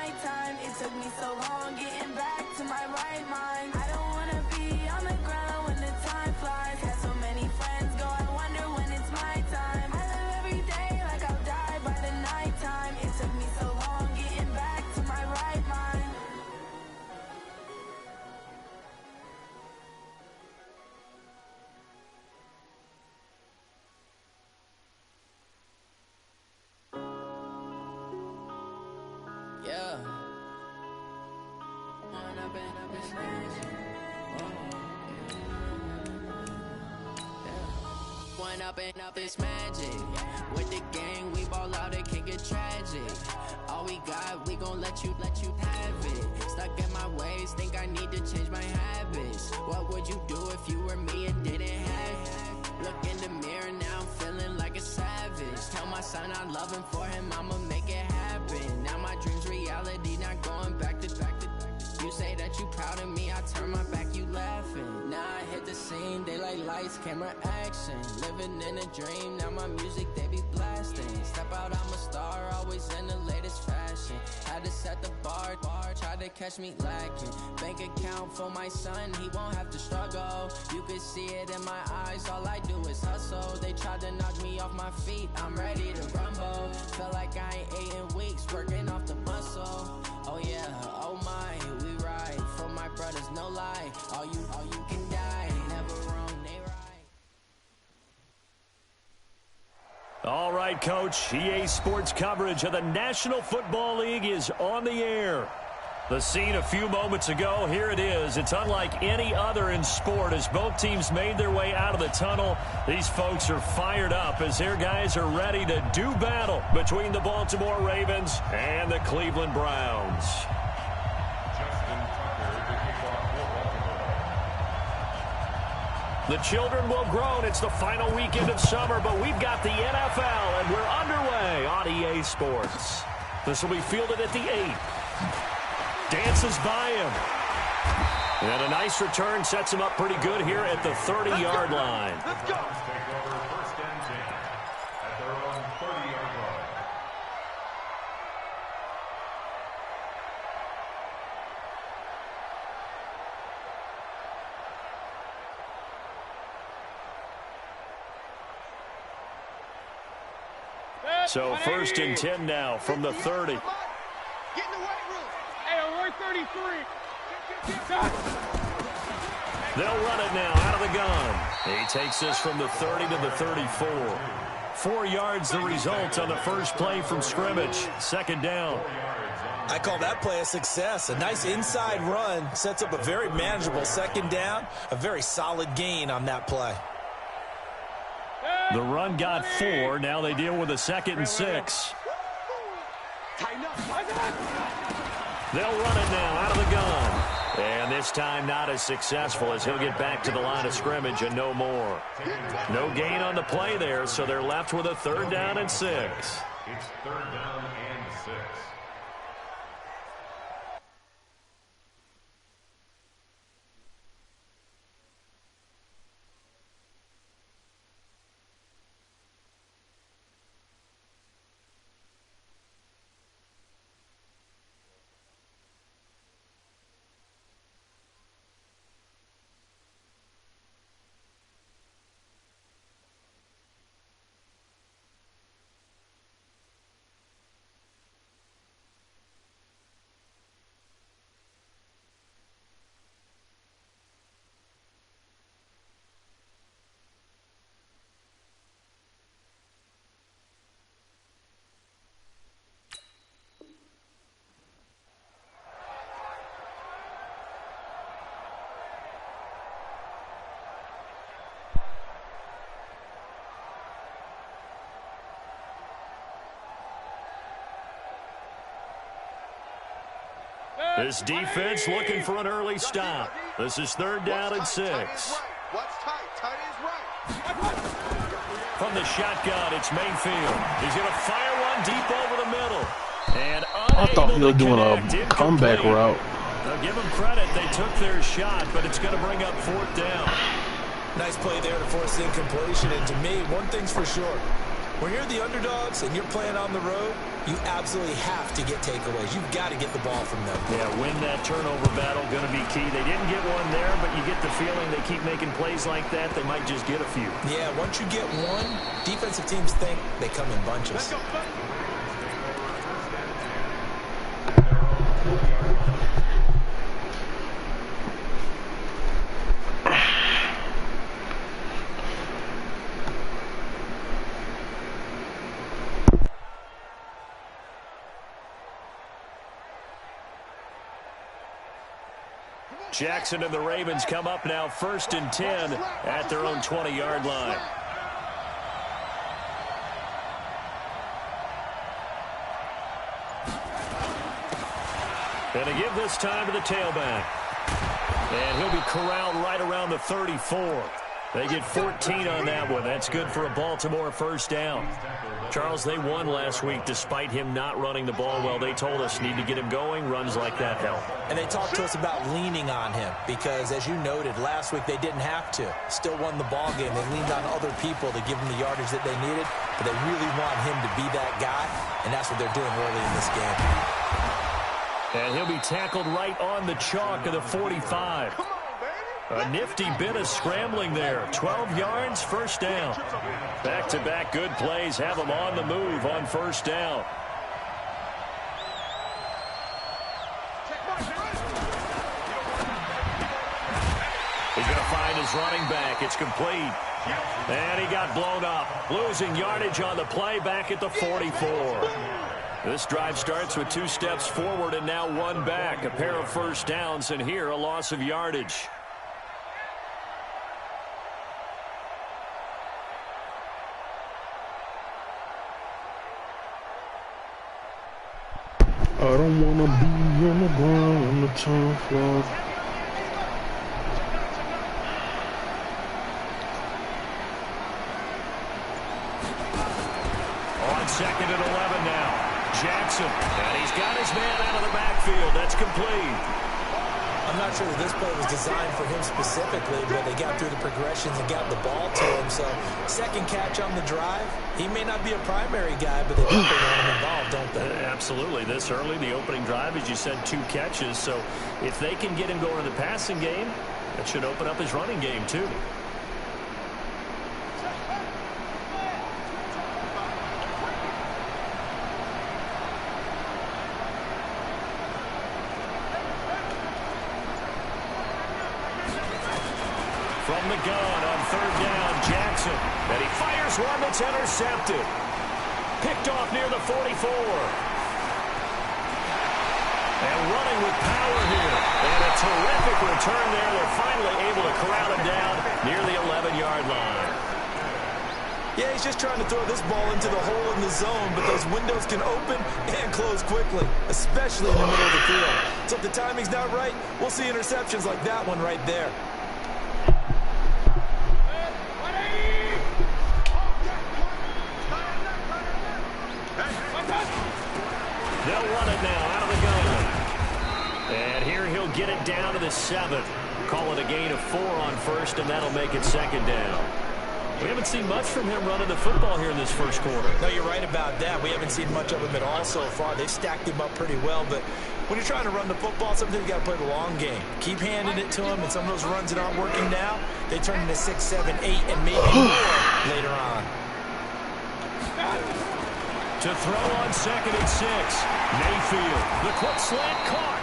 nighttime. It took me so long getting back to my right mind. I don't wanna be on the ground when the time flies. Had so many friends go, I wonder when it's my time. I live every day like I'll die by the nighttime. It took me so long getting back to my right mind. Yeah. One up and up is magic. With the gang, we ball out, it can get tragic. All we got, we gon' let you have it. Stuck in my ways, think I need to change my habits. What would you do if you were me and didn't have it? Look in the mirror, now I'm feeling like a savage. Tell my son I love him, for him I'ma make it happen. Now my dream's reality, not going back to. You say that you proud of me, I turn my back, you laughing. Now I hit the scene, they like lights, camera, action. Living in a dream, now my music, they be blasting. Step out, I'm a star, always in the latest fashion. Had to set the bar, tried to catch me lacking. Bank account for my son, he won't have to struggle. You can see it in my eyes, all I do is hustle. They tried to knock me off my feet, I'm ready to rumble. Feel like I ain't ate in weeks, working off the muscle. Oh yeah, oh my, we ride for my brothers, no lie. All you can die, never wrong, they right. All right, Coach, EA Sports coverage of the National Football League is on the air. The scene a few moments ago, here it is. It's unlike any other in sport as both teams made their way out of the tunnel. These folks are fired up as their guys are ready to do battle between the Baltimore Ravens and the Cleveland Browns. The children will grow, and it's the final weekend of summer, but we've got the NFL, and we're underway on EA Sports. This will be fielded at the 8. Dances by him. And a nice return sets him up pretty good here at the 30-yard line. Let's go. Take over first and 10 at their own 30-yard line. So first and 10 now from the 30. Get in the weight room. Hey, we're 33. They'll run it now out of the gun. He takes this from the 30 to the 34. 4 yards the result on the first play from scrimmage. Second down. I call that play a success. A nice inside run sets up a very manageable second down. A very solid gain on that play. The run got 4. Now they deal with a 2nd and 6. They'll run it now out of the gun. And this time not as successful as he'll get back to the line of scrimmage and no more. No gain on the play there, so they're left with a 3rd down and 6. It's 3rd down and 6. This defense looking for an early stop. This is 3rd down and 6. What's tight? Tight is right. From the shotgun, it's Mayfield. He's going to fire one deep over the middle. And I thought he was doing a comeback route. Now give them credit. They took their shot, but it's going to bring up 4th down. Nice play there to force the incompletion. And to me, one thing's for sure. When you're the underdogs and you're playing on the road, you absolutely have to get takeaways. You've got to get the ball from them. Yeah, win that turnover battle, going to be key. They didn't get one there, but you get the feeling they keep making plays like that, they might just get a few. Yeah, once you get one, defensive teams think they come in bunches. Jackson and the Ravens come up now 1st and 10 at their own 20-yard line. And they give this time to the tailback. And he'll be corralled right around the 34. They get 14 on that one. That's good for a Baltimore first down. Charles, they won last week despite him not running the ball well. They told us need to get him going. Runs like that help. And they talked to us about leaning on him because, as you noted, last week they didn't have to. Still won the ball game. They leaned on other people to give them the yardage that they needed, but they really want him to be that guy, and that's what they're doing early in this game. And he'll be tackled right on the chalk of the 45. A nifty bit of scrambling there. 12 yards, first down. Back-to-back good plays have them on the move on first down. He's going to find his running back. It's complete. And he got blown up. Losing yardage on the play back at the 44. This drive starts with 2 steps forward and now 1 back. A pair of first downs, and here a loss of yardage. I don't wanna be on the ground on the turf floor. On 2nd and 11 now. Jackson, and he's got his man out of the backfield. That's complete. I'm not sure that this play was designed for him specifically, but they got through the progressions and got the ball to him. So, second catch on the drive. He may not be a primary guy, but they definitely want him involved, don't they? Absolutely. This early, the opening drive, as you said, 2 catches. So, if they can get him going in the passing game, that should open up his running game, too. From the gun on 3rd down, Jackson. And he fires one that's intercepted. Picked off near the 44. And running with power here. And a terrific return there. They're finally able to corral him down near the 11-yard line. Yeah, he's just trying to throw this ball into the hole in the zone, but those windows can open and close quickly, especially in the middle of the field. So if the timing's not right, we'll see interceptions like that one right there. They'll run it now out of the gun. And here he'll get it down to the 7. Call it a gain of 4 on first, and that'll make it 2nd down. We haven't seen much from him running the football here in this first quarter. No, you're right about that. We haven't seen much of him at all so far. They've stacked him up pretty well, but when you're trying to run the football, sometimes you got to play the long game. Keep handing it to him, and some of those runs that aren't working now, they turn into 6, 7, 8, and maybe more later on. To throw on 2nd and 6. Mayfield, the quick slant caught.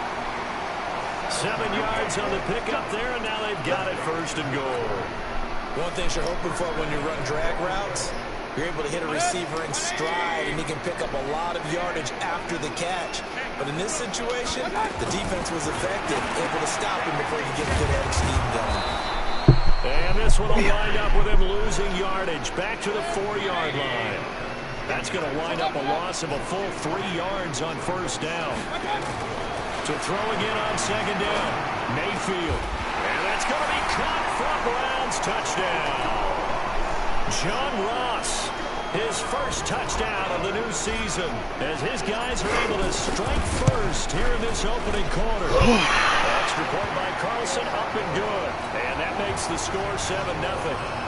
7 yards on the pickup there, and now they've got it 1st and goal. One thing you're hoping for when you run drag routes, you're able to hit a receiver in stride, and he can pick up a lot of yardage after the catch. But in this situation, the defense was effective, able to stop him before he could get a good head of steam going. And this one will wind up with him losing yardage back to the 4-yard line. That's going to wind up a loss of a full 3 yards on first down. To throw again on 2nd down, Mayfield. And that's going to be caught for Browns touchdown. John Ross, his first touchdown of the new season, as his guys are able to strike first here in this opening quarter. Extra point by Carlson, up and good. And that makes the score 7-0.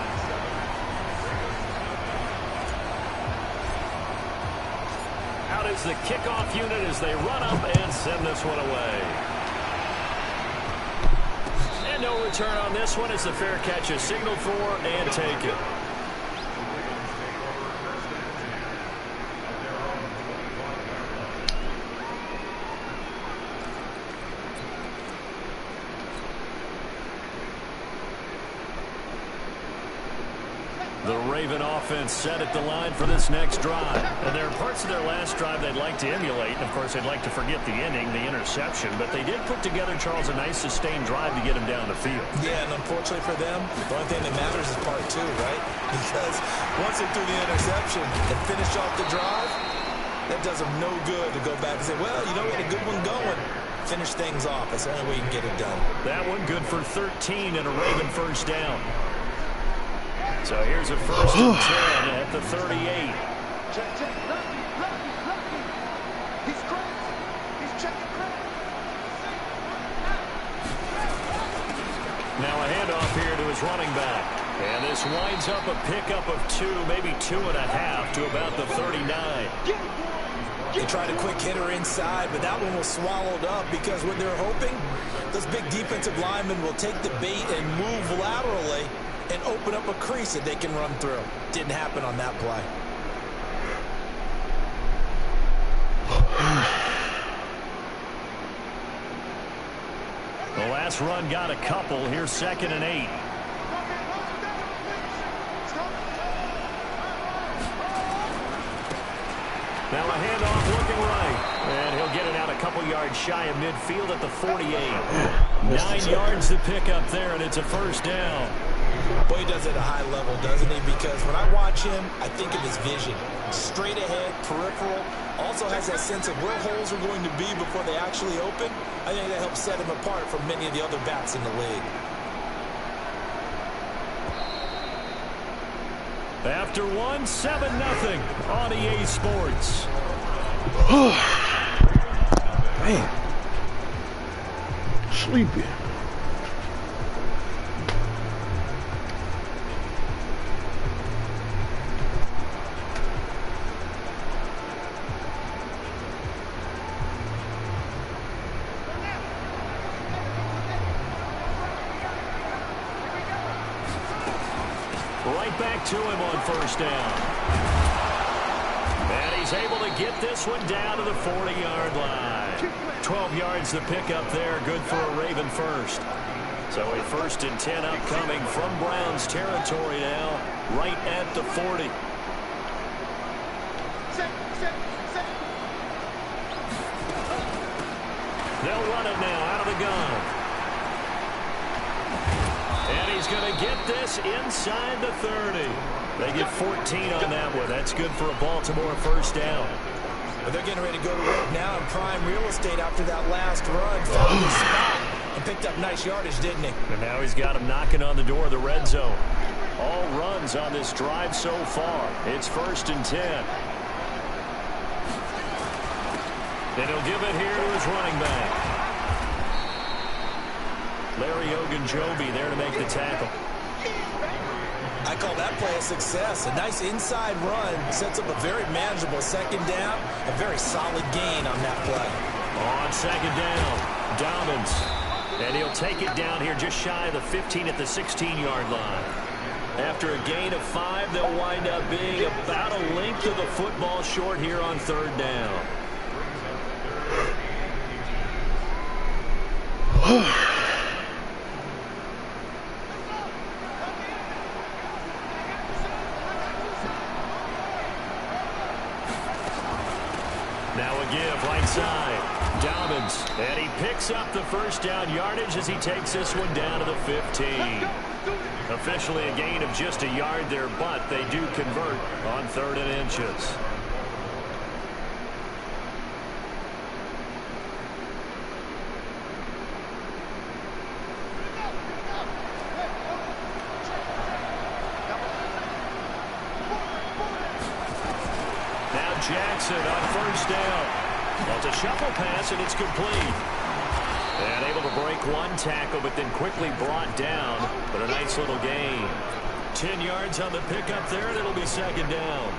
is the kickoff unit as they run up and send this one away. And no return on this one as the fair catch is signaled for and taken. The Raven offense set at the line for this next drive. And there are parts of their last drive they'd like to emulate. And, of course, they'd like to forget the ending, the interception. But they did put together, Charles, a nice sustained drive to get him down the field. Yeah, and unfortunately for them, the only thing that matters is part two, right? Because once they threw the interception and finished off the drive, that does them no good to go back and say, well, you know, we had a good one going. Finish things off. That's the only way you can get it done. That one good for 13 and a Raven first down. So here's a first and 10 at the 38. Check. Lucky. He's crazy. He's checking crazy. Now a handoff here to his running back. And this winds up a pickup of 2, maybe 2.5 to about the 39. They tried a quick hitter inside, but that one was swallowed up because what they're hoping, those big defensive linemen will take the bait and move laterally and open up a crease that they can run through. Didn't happen on that play. The last run got a couple. Here's 2nd and 8. Now a handoff looking right. And he'll get it out a couple yards shy of midfield at the 48. 9 yards to pick up there, and it's a first down. Boy, he does it at a high level, doesn't he? Because when I watch him, I think of his vision. Straight ahead, peripheral. Also has that sense of where holes are going to be before they actually open. I think that helps set him apart from many of the other backs in the league. After 1, 7-0 on EA Sports. Man. Sleepy. Right back to him on first down. And he's able to get this one down to the 40-yard line. 12 yards to pick up there. Good for a Raven first. So a 1st and 10 upcoming from Browns territory now, right at the 40. They'll run it now out of the gun. And he's going to get this inside the 30. They get 14 on that one. That's good for a Baltimore first down. But they're getting ready to go to work now in prime real estate after that last run. Found his spot and picked up nice yardage, didn't he? And now he's got him knocking on the door of the red zone. All runs on this drive so far. It's 1st and 10. And he'll give it here to his running back. Larry Ogunjobi there to make the tackle. I call that play a success. A nice inside run sets up a very manageable 2nd down. A very solid gain on that play. On 2nd down, Dobbins. And he'll take it down here just shy of the 15 at the 16-yard line. After a gain of 5, they'll wind up being about a length of the football short here on 3rd down. Now a give right side. Dobbins. And he picks up the first down yardage as he takes this one down to the 15. Officially a gain of just a yard there, but they do convert on 3rd and inches. Jackson on first down. Well, it's a shuffle pass, and it's complete. And able to break one tackle, but then quickly brought down. But a nice little gain. 10 yards on the pickup there, and it'll be 2nd down.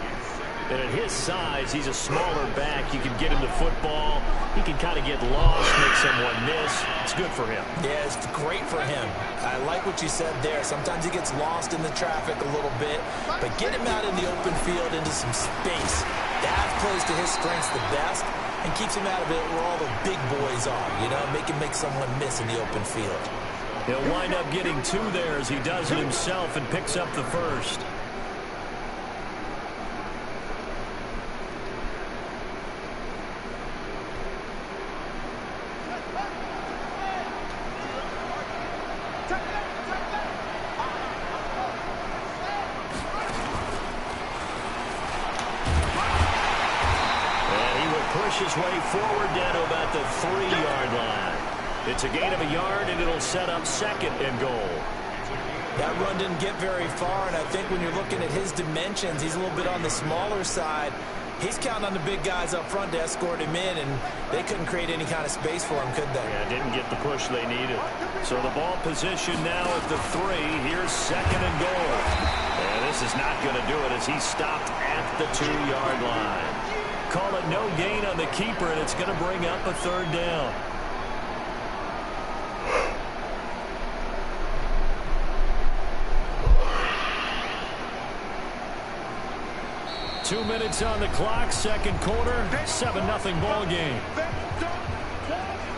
And at his size, he's a smaller back. You can get him the football. He can kind of get lost, make someone miss. It's good for him. Yeah, it's great for him. I like what you said there. Sometimes he gets lost in the traffic a little bit, but get him out in the open field into some space. That plays to his strengths the best and keeps him out of it where all the big boys are, you know, make him make someone miss in the open field. He'll wind up getting 2 there as he does it himself and picks up the first. His way forward down to about the 3-yard line. It's a gain of a yard, and it'll set up 2nd and goal. That run didn't get very far, and I think when you're looking at his dimensions, he's a little bit on the smaller side. He's counting on the big guys up front to escort him in, and they couldn't create any kind of space for him, could they? Yeah, didn't get the push they needed. So the ball position now at the 3. Here's 2nd and goal. And this is not going to do it as he's stopped at the 2-yard line. Call it no gain on the keeper, and it's going to bring up a 3rd down. Two minutes on the clock, 2nd quarter, 7-0 ball game.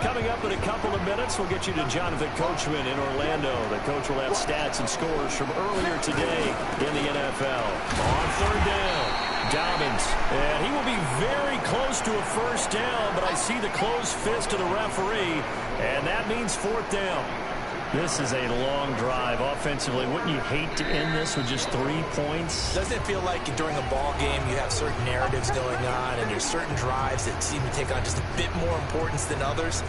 Coming up in a couple of minutes, we'll get you to Jonathan Coachman in Orlando. The coach will have stats and scores from earlier today in the NFL. On 3rd down. Dobbins, and he will be very close to a 1st down, but I see the closed fist of the referee, and that means 4th down. This is a long drive offensively. Wouldn't you hate to end this with just 3 points? Doesn't it feel like during a ball game you have certain narratives going on and there's certain drives that seem to take on just a bit more importance than others?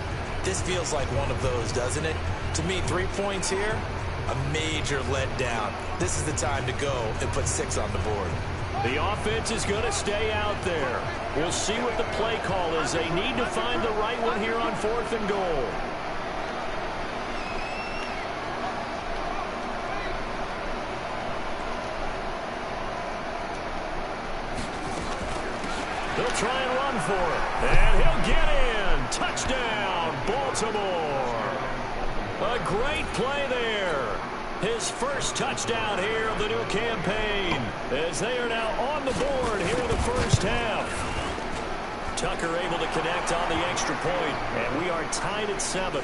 This feels like one of those, doesn't it? To me, 3 points here, a major letdown. This is the time to go and put 6 on the board. The offense is going to stay out there. We'll see what the play call is. They need to find the right one here on 4th and goal. He'll try and run for it. And he'll get in. Touchdown, Baltimore. A great play there. His first touchdown here of the new campaign as they are now on the board here in the 1st half. Tucker able to connect on the extra point, and we are tied at 7.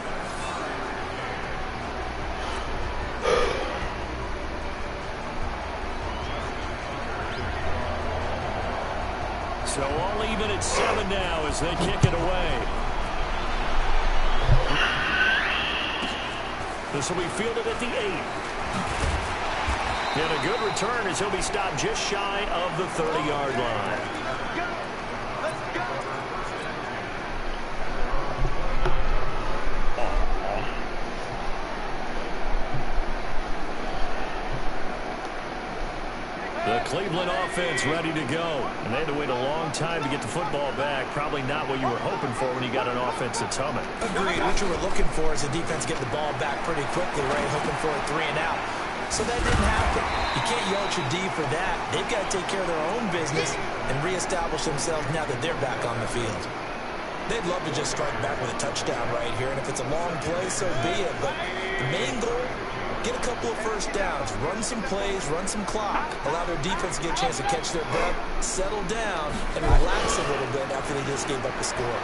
So all even at 7 now as they kick it away. This will be fielded at the 8. And a good return as he'll be stopped just shy of the 30-yard line. The Cleveland offense ready to go. And they had to wait a long time to get the football back. Probably not what you were hoping for when you got an offense that's humming. Agreed. What you were looking for is the defense get the ball back pretty quickly, right? Hoping for a 3 and out. So that didn't happen. You can't yell at your D for that. They've got to take care of their own business and reestablish themselves now that they're back on the field. They'd love to just strike back with a touchdown right here, and if it's a long play, so be it. But the main goal, get a couple of 1st downs, run some plays, run some clock, allow their defense to get a chance to catch their breath, settle down, and relax a little bit after they just gave up the score.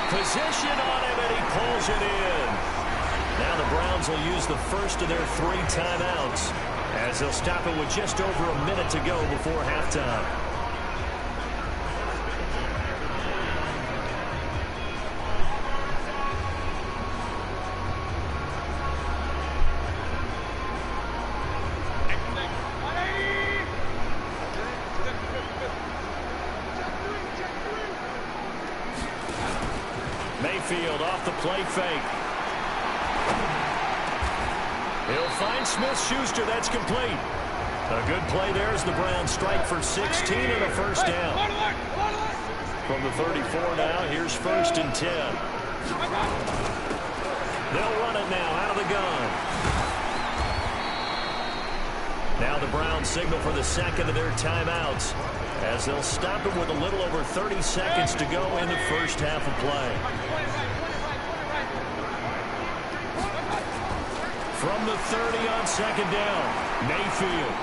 Position on him, and he pulls it in. Now the Browns will use the first of their 3 timeouts as they'll stop it with just over a minute to go before halftime. Mayfield off the play fake. He'll find Smith-Schuster. That's complete. A good play there as the Browns strike for 16 and a 1st down. From the 34 now, here's 1st and 10. They'll run it now out of the gun. Now the Browns signal for the second of their timeouts as they'll stop it with a little over 30 seconds to go in the first half of play. From the 30 on second down, Mayfield.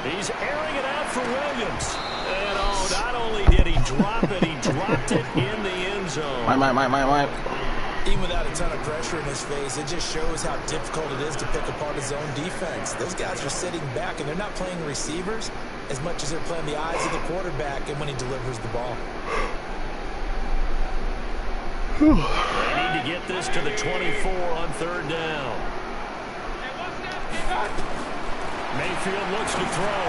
He's airing it out for Williams. And oh, not only did he drop it, he dropped it in the end zone. Even without a ton of pressure in his face, it just shows how difficult it is to pick apart his own defense. Those guys are sitting back, and they're not playing receivers as much as they're playing the eyes of the quarterback and when he delivers the ball. They need to get this to the 24 on third down. Mayfield looks to throw.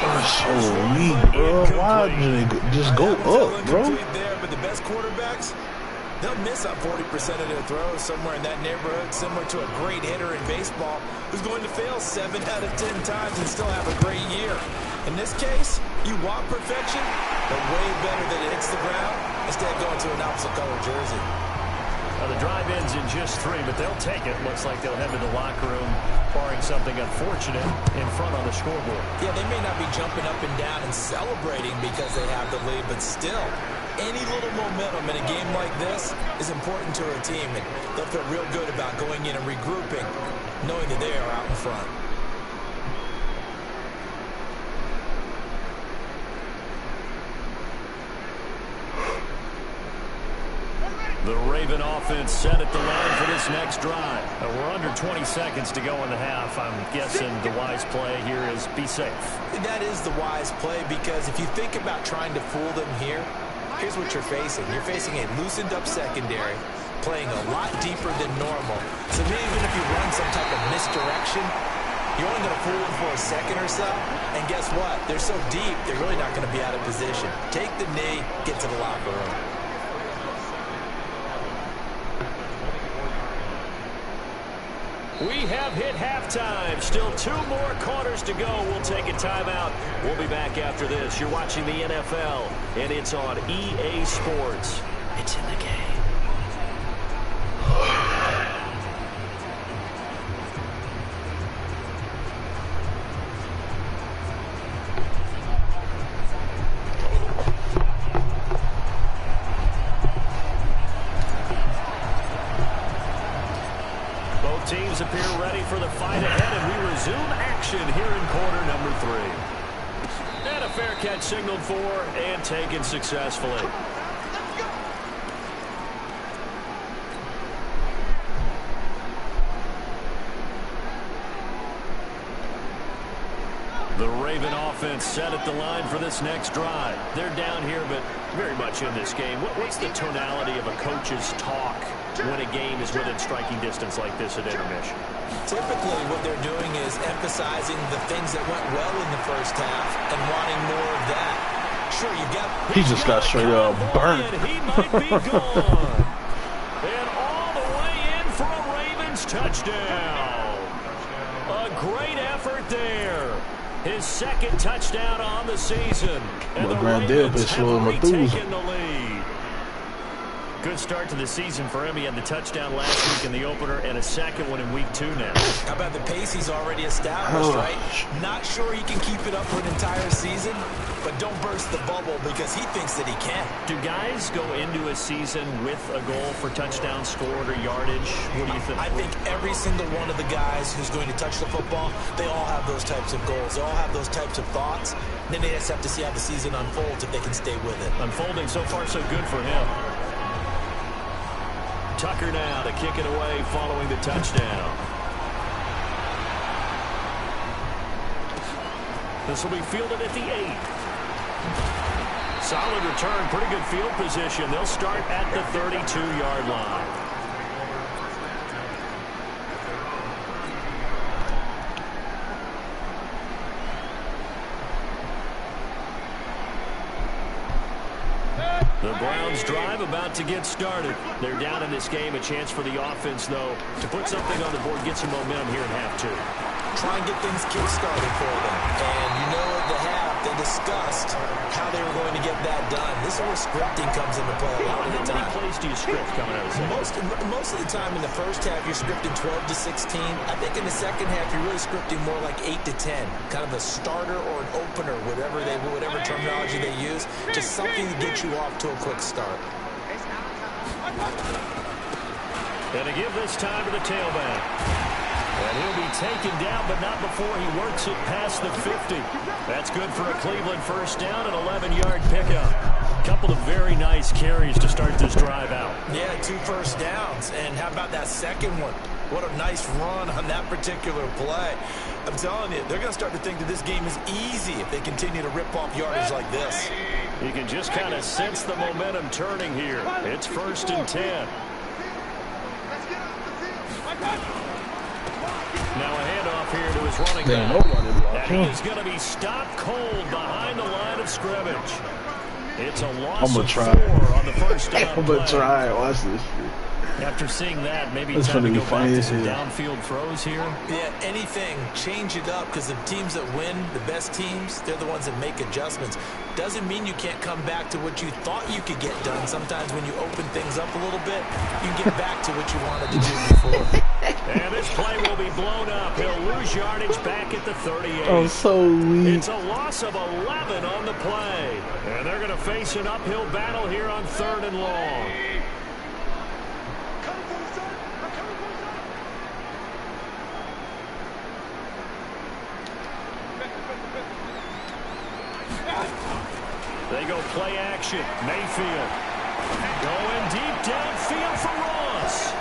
That's so weak, bro. Why did they just go up, bro? There, but the best quarterbacks, they'll miss on 40% of their throws somewhere in that neighborhood, similar to a great hitter in baseball who's going to fail 7 out of 10 times and still have a great year. In this case, you want perfection, but way better that it hits the ground instead of going to an opposite color jersey. Now the drive ends in just 3, but they'll take it. Looks like they'll head to the locker room, barring something unfortunate in front on the scoreboard. Yeah, they may not be jumping up and down and celebrating because they have the lead, but still, any little momentum in a game like this is important to a team, and they'll feel real good about going in and regrouping, knowing that they are out in front. The Raven offense set at the line for this next drive. We're under 20 seconds to go in the half. I'm guessing the wise play here is be safe. That is the wise play, because if you think about trying to fool them here, here's what you're facing. You're facing a loosened-up secondary, playing a lot deeper than normal. So maybe even if you run some type of misdirection, you're only going to fool them for a second or so. And guess what? They're so deep, they're really not going to be out of position. Take the knee, get to the locker room. We have hit halftime. Still 2 more quarters to go. We'll take a timeout. We'll be back after this. You're watching the NFL, and it's on EA Sports. It's in the game. Teams appear ready for the fight ahead, and we resume action here in quarter number 3. And a fair catch signaled for and taken successfully. The Raven offense set at the line for this next drive. They're down here, but very much in this game. What's the tonality of a coach's talk when a game is within striking distance like this at intermission? Typically, what they're doing is emphasizing the things that went well in the first half and wanting more of that. Sure, you got... He just got straight up burnt. He might be gone. And all the way in for a Ravens touchdown. A great effort there. His second touchdown on the season. And the Ravens have retaken the lead. Good start to the season for him. He had the touchdown last week in the opener and a second one in week 2 now. How about the pace he's already established, right? Not sure he can keep it up for an entire season, but don't burst the bubble because he thinks that he can. Do guys go into a season with a goal for touchdowns scored or yardage? What do you think? I think every single one of the guys who's going to touch the football, they all have those types of goals. They all have those types of thoughts. Then they just have to see how the season unfolds if they can stay with it. Unfolding so far so good for him. Tucker now to kick it away following the touchdown. This will be fielded at the 8. Solid return, pretty good field position. They'll start at the 32-yard line. The Browns drive about to get started. They're down in this game. A chance for the offense, though, to put something on the board, get some momentum here in half 2. Try and get things kick-started for them. And you know at the half, they discussed how they were going to get that done. This is where scripting comes into play a lot of the time. How many plays do you script coming out of the second? Most of the time in the first half, you're scripting 12 to 16. I think in the second half, you're really scripting more like 8 to 10. Kind of a starter or an opener, whatever terminology they use, just something to get you off to a quick start. And to give this time to the tailback. And he'll be taken down, but not before he works it past the 50. That's good for a Cleveland first down, an 11-yard pickup. Couple of very nice carries to start this drive out. Yeah, 2 first downs. And how about that second one? What a nice run on that particular play. I'm telling you, they're going to start to think that this game is easy if they continue to rip off yardage like this. You can just kind of sense the momentum turning here. It's 1st and 10. Now a handoff here to his running back. And he is going to be stopped cold behind the line of scrimmage. It's a loss of 4 on the first down. I'm going to try. Watch this shit. After seeing that, maybe it's time to go back to some downfield throws here. Yeah, anything, change it up, because the teams that win, the best teams, they're the ones that make adjustments. Doesn't mean you can't come back to what you thought you could get done. Sometimes when you open things up a little bit, you can get back to what you wanted to do before. And this play will be blown up. He'll lose yardage back at the 38. Oh, so weak. It's a loss of 11 on the play. And they're going to face an uphill battle here on 3rd and long. They go play action. Mayfield going deep downfield for Ross.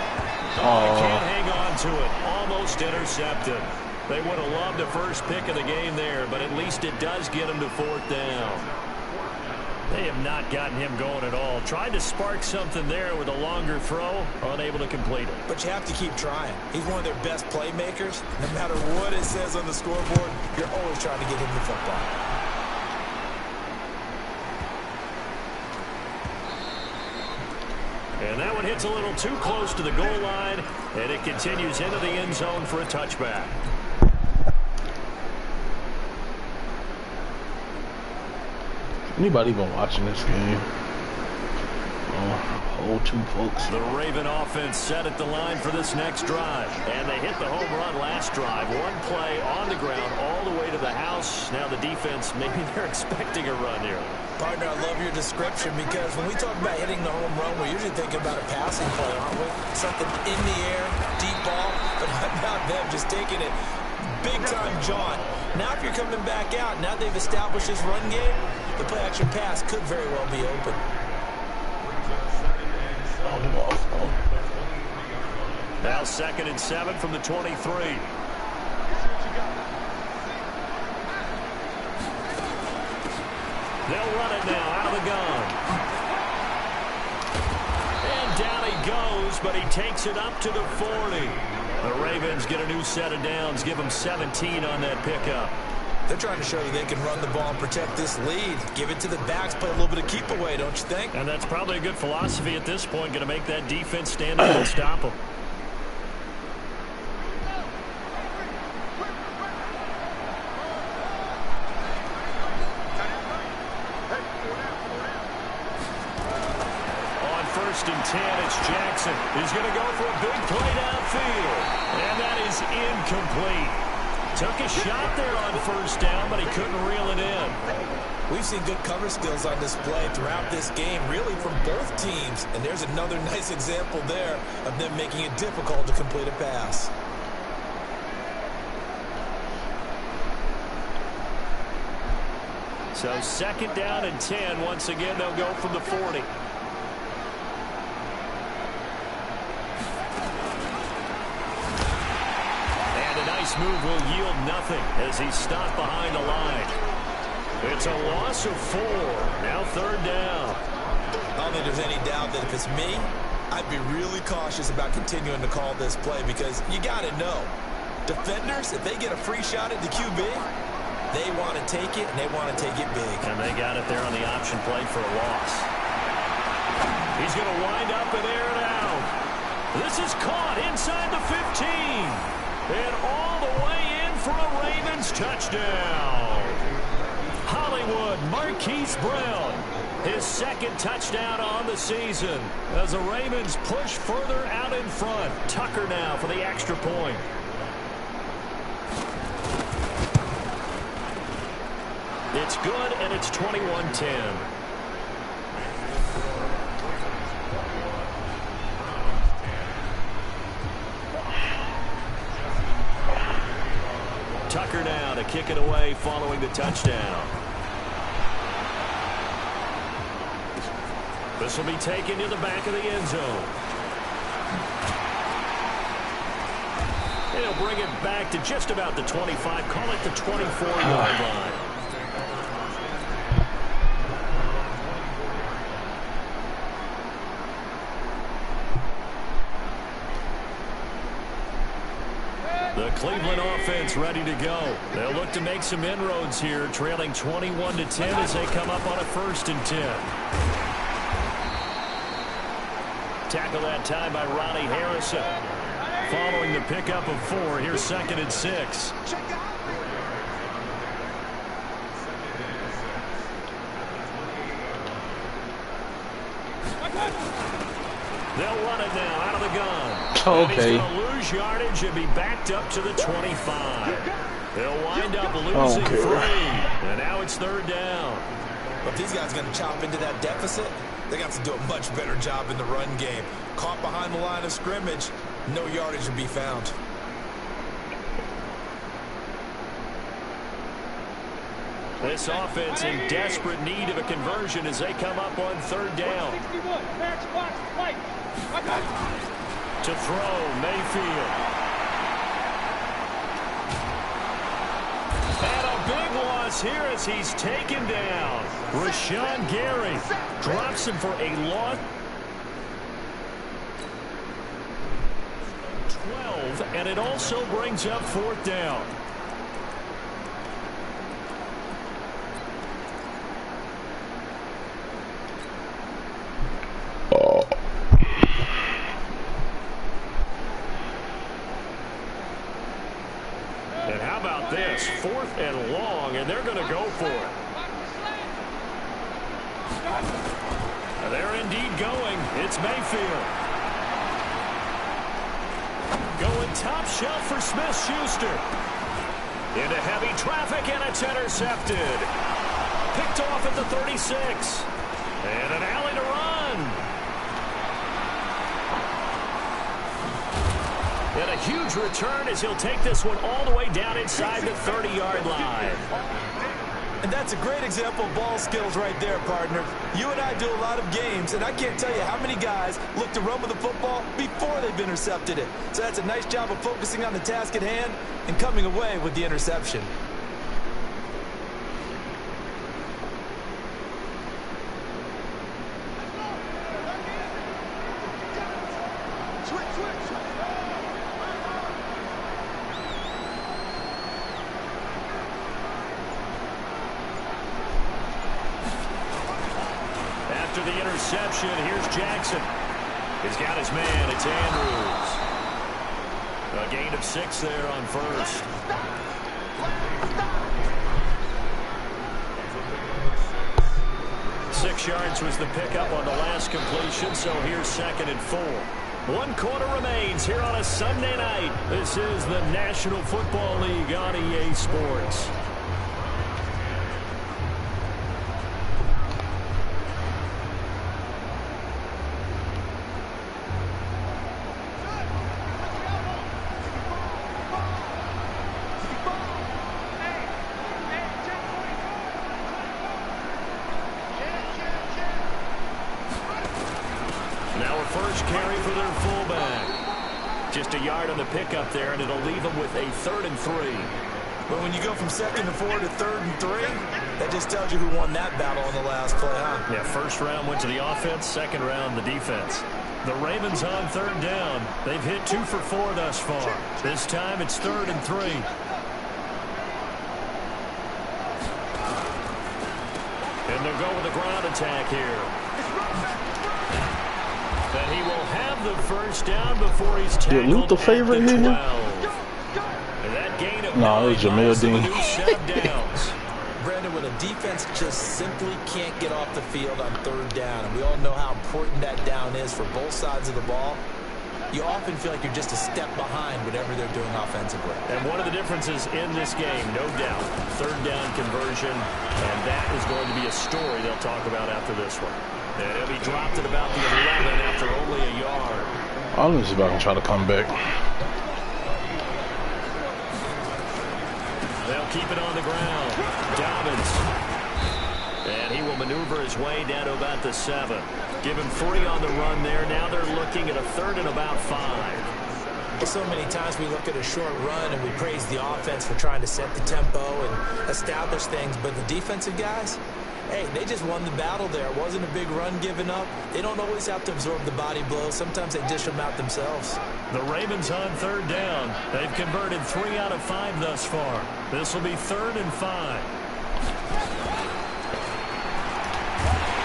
Oh, can't hang on to it. Almost intercepted. They would have loved the first pick of the game there, but at least it does get them to 4th down. They have not gotten him going at all. Tried to spark something there with a longer throw, unable to complete it. But you have to keep trying. He's one of their best playmakers. No matter what it says on the scoreboard, you're always trying to get him the football. And that one hits a little too close to the goal line, and it continues into the end zone for a touchback. Anybody even watching this game? Oh, 2 folks. The Raven offense set at the line for this next drive. And they hit the home run last drive. 1 play on the ground all the way to the house. Now the defense, maybe they're expecting a run here. Partner, I love your description, because when we talk about hitting the home run, we're usually thinking about a passing play, aren't we? Something in the air, deep ball, but how about them just taking it big-time jaunt. Now if you're coming back out, now they've established this run game, the play-action pass could very well be open. Now 2nd and 7 from the 23. They'll run it now out of the gun. And down he goes, but he takes it up to the 40. The Ravens get a new set of downs, give them 17 on that pickup. They're trying to show you they can run the ball and protect this lead. Give it to the backs, play a little bit of keep away, don't you think? And that's probably a good philosophy at this point, going to make that defense stand up and stop them. On 1st and 10, it's Jackson. He's going to go for a big play downfield. And that is incomplete. Took a shot there on 1st down, but he couldn't reel it in. We've seen good cover skills on display throughout this game, really from both teams. And there's another nice example there of them making it difficult to complete a pass. So 2nd down and 10. Once again, they'll go from the 40. Move will yield nothing as he's stopped behind the line. It's a loss of 4. Now 3rd down. I don't think there's any doubt that if it's me, I'd be really cautious about continuing to call this play, because you got to know, defenders, if they get a free shot at the QB, they want to take it, and they want to take it big. And they got it there on the option play for a loss. He's going to wind up and air it out. This is caught inside the 15. And all the way in for a Ravens touchdown. Hollywood Hollywood, Marquise Brown. His second touchdown on the season as the Ravens push further out in front. Tucker now for the extra point. It's good, and it's 21-10. Tucker now to kick it away following the touchdown. This will be taken to the back of the end zone. He'll bring it back to just about the 25. Call it the 24-yard line. The Cleveland offense ready to go. They'll look to make some inroads here, trailing 21-10 as they come up on a 1st and 10. Tackle that time by Ronnie Harrison. Following the pickup of 4, here's 2nd and 6. They'll run it now out of the gun. Okay. And he's going to lose yardage and be backed up to the 25. They'll wind up losing 3. And now it's 3rd down. But if these guys are going to chop into that deficit, they got to do a much better job in the run game. Caught behind the line of scrimmage, no yardage to be found. This offense in desperate need of a conversion as they come up on 3rd down. To throw, Mayfield. And a big loss here as he's taken down. Rashawn Gary drops him for a loss. 12, and it also brings up 4th down. And how about this? 4th and long, and they're going to go for it. They're indeed going. It's Mayfield. Going top shelf for Smith-Schuster. Into heavy traffic, and it's intercepted. Picked off at the 36. And an alley to run. And a huge return as he'll take this one all the way down inside the 30-yard line. And that's a great example of ball skills right there, partner. You and I do a lot of games, and I can't tell you how many guys look to run with the football before they've intercepted it. So that's a nice job of focusing on the task at hand and coming away with the interception. After the interception, here's Jackson. He's got his man. It's Andrews. A gain of 6 there on 1st. Six yards was the pickup on the last completion, so here's 2nd and 4. 1 quarter remains here on a Sunday night. This is the National Football League on EA Sports. Carry for their fullback. Just a yard on the pickup there, and it'll leave them with a 3rd and 3. But when you go from 2nd and 4 to 3rd and 3, that just tells you who won that battle on the last play, huh? Yeah, 1st round went to the offense, 2nd round the defense. The Ravens on 3rd down. They've hit 2 for 4 thus far. This time it's 3rd and 3. And they'll go with a ground attack here. And he will have the 1st down before he's tackled. Did Luke the favorite at the 12. here? And that gain of No, it was Jamil Dean. Brandon, with a defense just simply can't get off the field on third down. And we all know how important that down is for both sides of the ball. You often feel like you're just a step behind whatever they're doing offensively. And one of the differences in this game, no doubt, third down conversion, and that is going to be a story they'll talk about after this one. And he'll be dropped at about the 11 after only a yard. Allen's about to try to come back. They'll keep it on the ground. Dobbins. And he will maneuver his way down to about the 7. Give him 3 on the run there. Now they're looking at a 3rd and about 5. So many times we look at a short run and we praise the offense for trying to set the tempo and establish things. But the defensive guys, hey, they just won the battle there. It wasn't a big run given up. They don't always have to absorb the body blows. Sometimes they dish them out themselves. The Ravens on 3rd down. They've converted 3 out of 5 thus far. This will be 3rd and 5.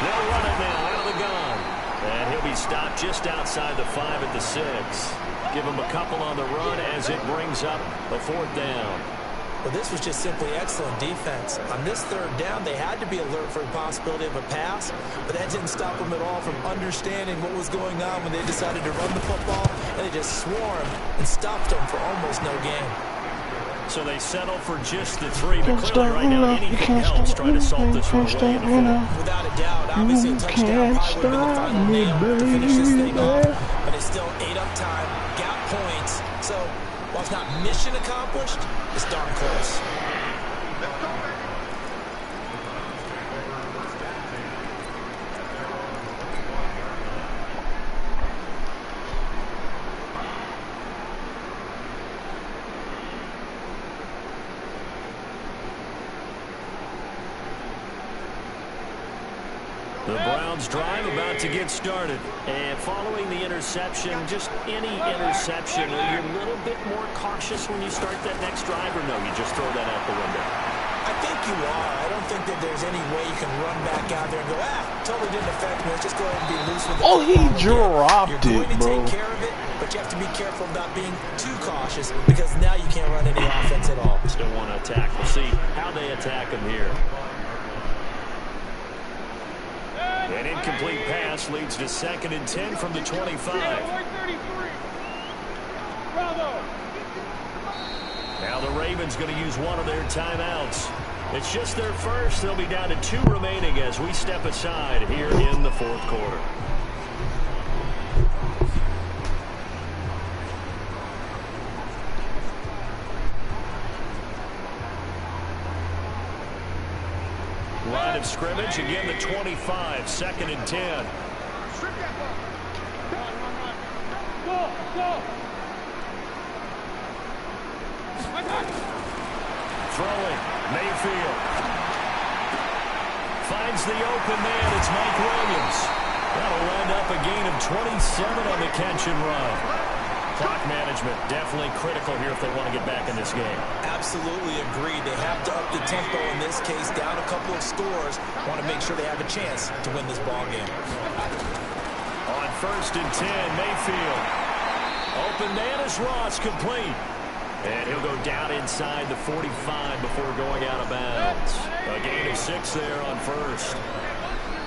They'll run it now out of the gun. And he'll be stopped just outside the 5 at the 6. Give him a couple on the run as it brings up a 4th down. Well, this was just simply excellent defense. On this 3rd down, they had to be alert for the possibility of a pass, but that didn't stop them at all from understanding what was going on when they decided to run the football, and they just swarmed and stopped them for almost no gain. So they settle for just the 3, but clearly right now anything helps trying to solve this one away in the fourth. Without a doubt, obviously a touchdown probably would have been the final nail to finish this thing off, but it's still ate up time, got points, so while it's not mission accomplished, it's darn close. The Browns drive about to get started. And following the interception, just any interception, are you a little bit more cautious when you start that next drive, or no, you just throw that out the window? I think you are. I don't think that there's any way you can run back out there and go, totally didn't affect me. Let's just go ahead and be loose with it. Oh, he dropped it, bro. You're going to take care of it, but you have to be careful about being too cautious because now you can't run any offense at all. Still want to attack. We'll see how they attack him here. An incomplete pass leads to 2nd and 10 from the 25. Now the Ravens going to use one of their timeouts. It's just their first. They'll be down to 2 remaining as we step aside here in the 4th quarter. Line of scrimmage, again the 25, 2nd and 10. Throwing, Mayfield. Finds the open man, it's Mike Williams. That'll wind up a gain of 27 on the catch and run. Clock management definitely critical here if they want to get back in this game. Absolutely agreed. They have to up the tempo in this case, down a couple of scores. Want to make sure they have a chance to win this ball game. On 1st and 10, Mayfield. Open man is Ross, complete. And he'll go down inside the 45 before going out of bounds. A gain of 6 there on 1st.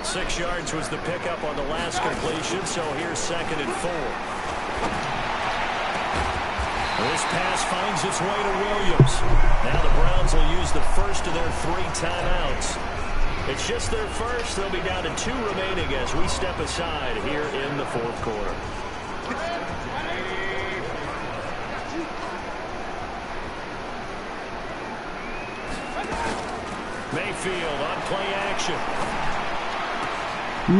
6 yards was the pickup on the last completion, so here's 2nd and 4. This pass finds its way to Williams. Now the Browns will use the first of their 3 timeouts. It's just their first. They'll be down to 2 remaining as we step aside here in the 4th quarter. Mayfield on play action.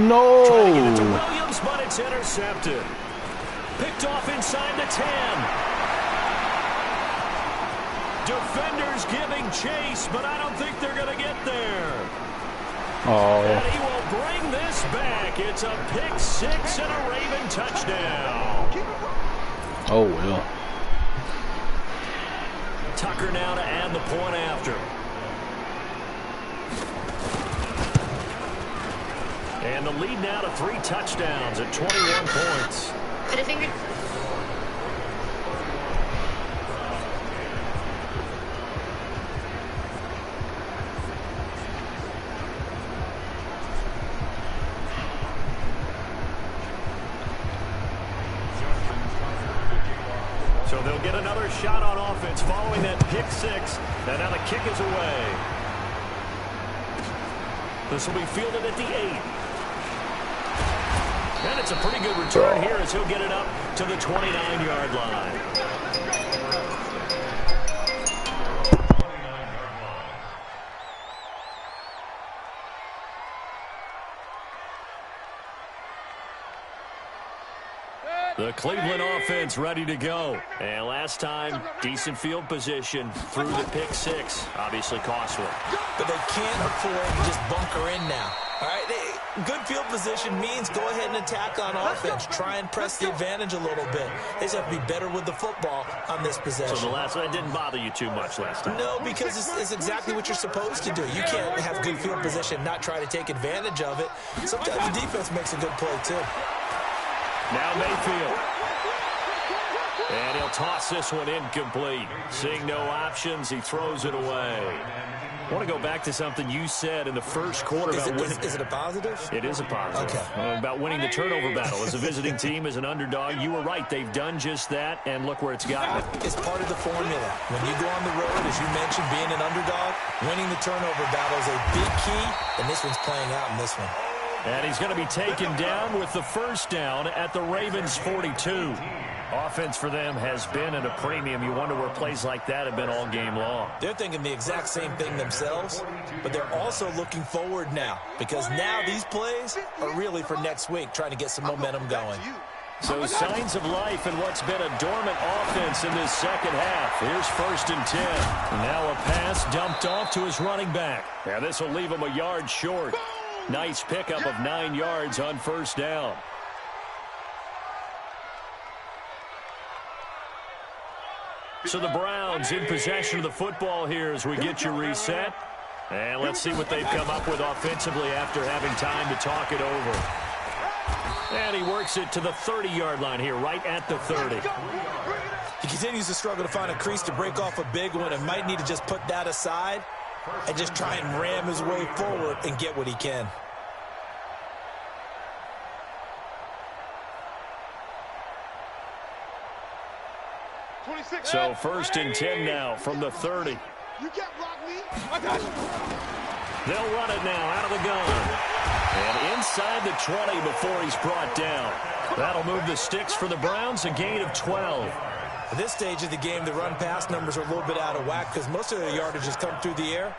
No. Trying to get it to Williams, but it's intercepted. Picked off inside the 10. Defenders giving chase, but I don't think they're going to get there. Oh. And he will bring this back. It's a pick 6 and a Raven touchdown. Oh, well. Tucker now to add the point after. And the lead now to 3 touchdowns at 21 points. Put a finger. get another shot on offense following that pick six. And now the kick is away. This will be fielded at the 8. And it's a pretty good return here as he'll get it up to the 29-yard line. The Cleveland offense ready to go. And last time, decent field position through the pick six. Obviously costly. But they can't afford to just bunker in now. All right, good field position means go ahead and attack on offense. Try and press the advantage a little bit. They just have to be better with the football on this possession. So the last one didn't bother you too much last time? No, because it's exactly what you're supposed to do. You can't have good field position, not try to take advantage of it. Sometimes the defense makes a good play, too. Now Mayfield. And he'll toss this one incomplete. Seeing no options, he throws it away. I want to go back to something you said in the first quarter about winning. Is it a positive? It is a positive. Okay. About winning the turnover battle. As a visiting team, as an underdog, you were right. They've done just that, and look where it's gotten them. It's part of the formula. When you go on the road, as you mentioned, being an underdog, winning the turnover battle is a big key, and this one's playing out in this one. And he's going to be taken down with the first down at the Ravens' 42. Offense for them has been at a premium. You wonder where plays like that have been all game long. They're thinking the exact same thing themselves, but they're also looking forward now because now these plays are really for next week, trying to get some momentum going. So signs of life in what's been a dormant offense in this second half. Here's 1st and 10. Now a pass dumped off to his running back. Now this will leave him a yard short. Nice pickup of 9 yards on first down. So the Browns in possession of the football here as we get you reset. And let's see what they've come up with offensively after having time to talk it over. And he works it to the 30-yard line here, right at the 30. He continues to struggle to find a crease to break off a big one and might need to just put that aside and just try and ram his way forward and get what he can. So 1st and 10 now from the 30. You can't block me. I got you. They'll run it now out of the gun. And inside the 20 before he's brought down. That'll move the sticks for the Browns, a gain of 12. At this stage of the game, the run-pass numbers are a little bit out of whack because most of their yardage has come through the air.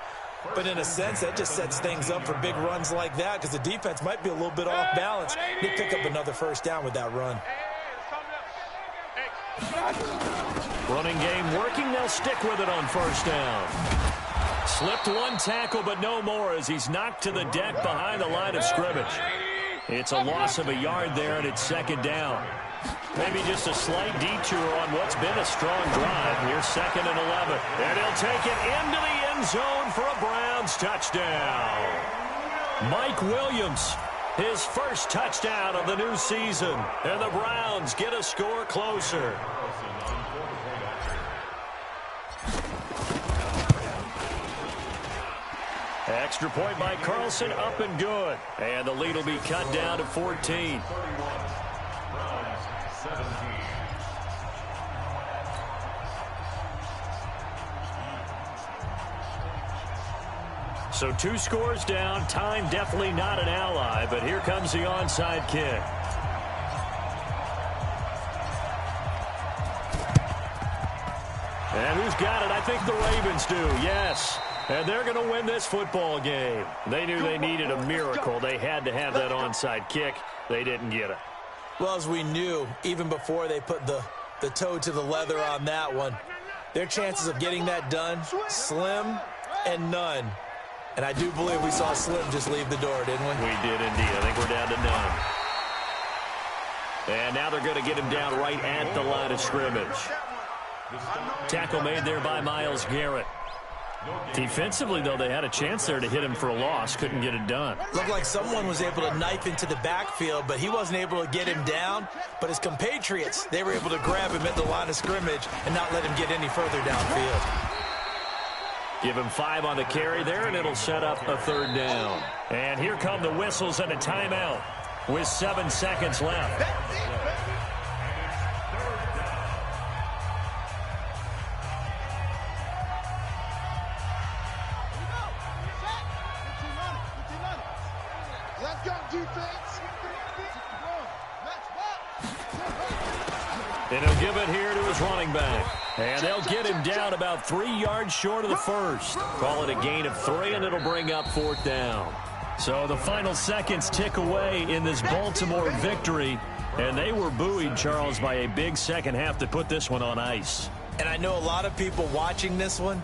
But in a sense, that just sets things up for big runs like that because the defense might be a little bit off balance. They pick up another first down with that run. Running game working. They'll stick with it on first down. Slipped one tackle, but no more as he's knocked to the deck behind the line of scrimmage. It's a loss of a yard there, and it's 2nd down. Maybe just a slight detour on what's been a strong drive. Here's 2nd and 11. And he'll take it into the end zone for a Browns touchdown. Mike Williams, his first touchdown of the new season. And the Browns get a score closer. Extra point by Carlson, up and good. And the lead will be cut down to 14. So 2 scores down. Time definitely not an ally, but here comes the onside kick. And who's got it? I think the Ravens do, yes. And they're going to win this football game. They knew they needed a miracle. They had to have that onside kick. They didn't get it. Well, as we knew, even before they put the toe to the leather on that one, their chances of getting that done, slim and none. And I do believe we saw Slim just leave the door, didn't we? We did indeed. I think we're down to none. And now they're going to get him down right at the line of scrimmage. Tackle made there by Myles Garrett. Defensively, though, they had a chance there to hit him for a loss. Couldn't get it done. Looked like someone was able to knife into the backfield, but he wasn't able to get him down. But his compatriots, they were able to grab him at the line of scrimmage and not let him get any further downfield. Give him 5 on the carry there, and it'll set up a 3rd down. And here come the whistles and a timeout with 7 seconds left. Let's go, defense. And he'll give it here to his running back. And they'll get him down about 3 yards short of the first. Call it a gain of 3, and it'll bring up 4th down. So the final seconds tick away in this Baltimore victory. And they were buoyed, Charles, by a big second half to put this one on ice. And I know a lot of people watching this one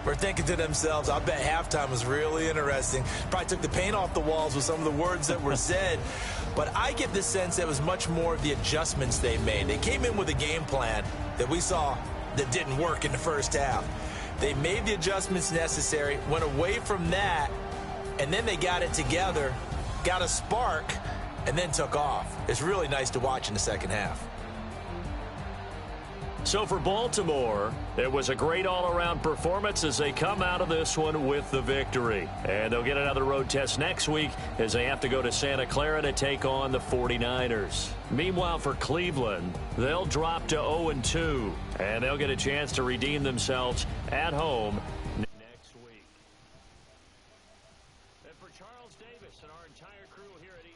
were thinking to themselves, I bet halftime was really interesting. Probably took the paint off the walls with some of the words that were said. But I get the sense that it was much more of the adjustments they made. They came in with a game plan that we saw that didn't work in the first half. They made the adjustments necessary, went away from that, and then they got it together, got a spark, and then took off. It's really nice to watch in the second half. So for Baltimore, it was a great all-around performance as they come out of this one with the victory. And they'll get another road test next week as they have to go to Santa Clara to take on the 49ers. Meanwhile, for Cleveland, they'll drop to 0-2, and they'll get a chance to redeem themselves at home next week. And for Charles Davis and our entire crew here at